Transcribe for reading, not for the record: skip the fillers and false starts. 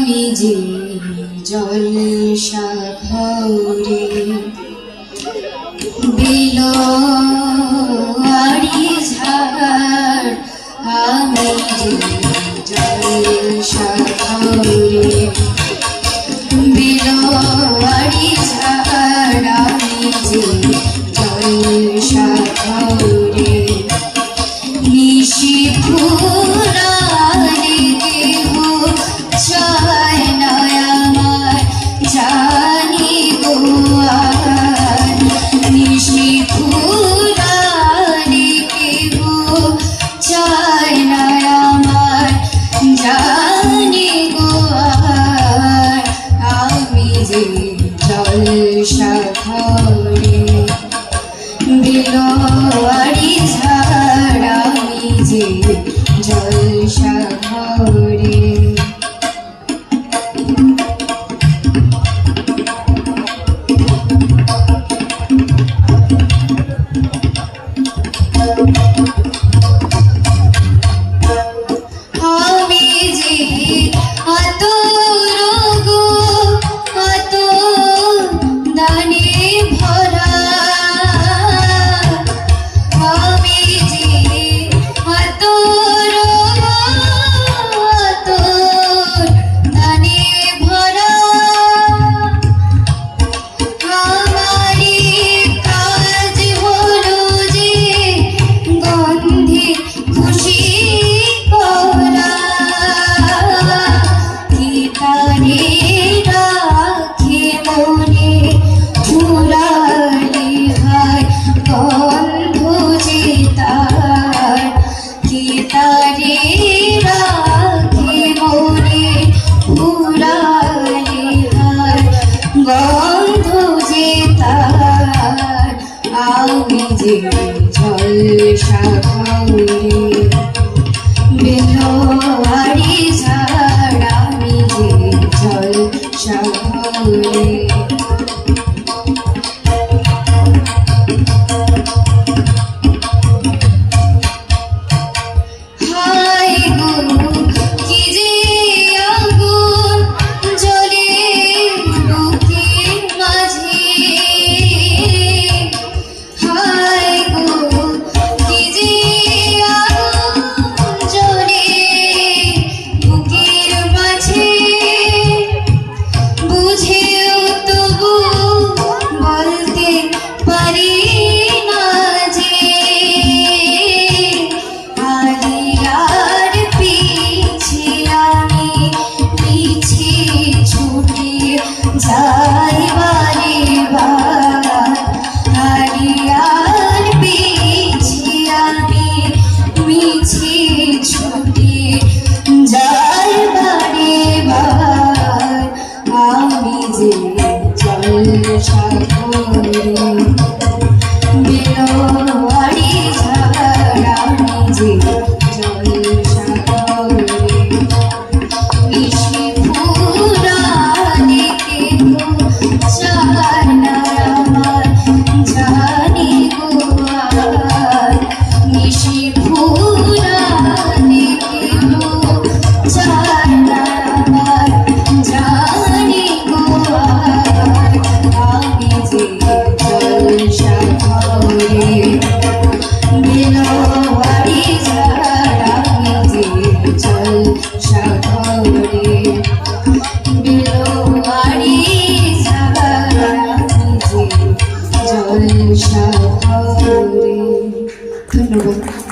আমি যে জলসা ঘরে বিলোয়ারি ঝাড় আমি যে জলসা ঘরে বিলোয়ারি ঝাড় আমি যে জলসা ঘরে নিশি ফুরালে কেহ চায় না আমার জানি গো আর নিশি ফুরালে কেহ চায় না আমার জানি গো আর আমি যে জলসা ঘরে বিলোয়ারি ঝাড় আমি যে জলসা ঘরে আমি যে আতর গো আতর দানে ভরা আমি যে আতর আতর দানে ভরা আমারই কাজ হলো যে গন্ধে খুশি করা কি তারে রাখে মনে ফুরালি হায় গন্ধ যে তার কি তারে রাখে মনে ফুরালি হায় গন্ধ যে তার আমি যে জলসা ঘরে বিলোয়ারি ঝাড় আমি যে জলসা ঘরে হায় গো কি যে আগুন জ্বলে বুকের মাঝে হায় গো কি যে আগুন জ্বলে বুকের মাঝে বুঝেও তবু বলতে পারি না যে আলিয়ার পিছে আমি পিছে ছুটে যাই বারে বার আলিয়ার পিছে আমি পিছে ছুটে যাই বারে বার আমি যে জলসা ঘরে বিলোয়ারি ঝাড় আমি যে জলসা ঘরে নিশি ফুরালে কেহ চায় না আমার জানি গো আর নিশি ফুরালে কেহ চায় না আমার জানি গো আর আমি যে জলসা ঘরে বিলোয়ারি ঝাড় আমি যে জলসা ঘরে বিলোয়ারি ঝাড় আমি যে জলসা ঘরে। ধন্যবাদ।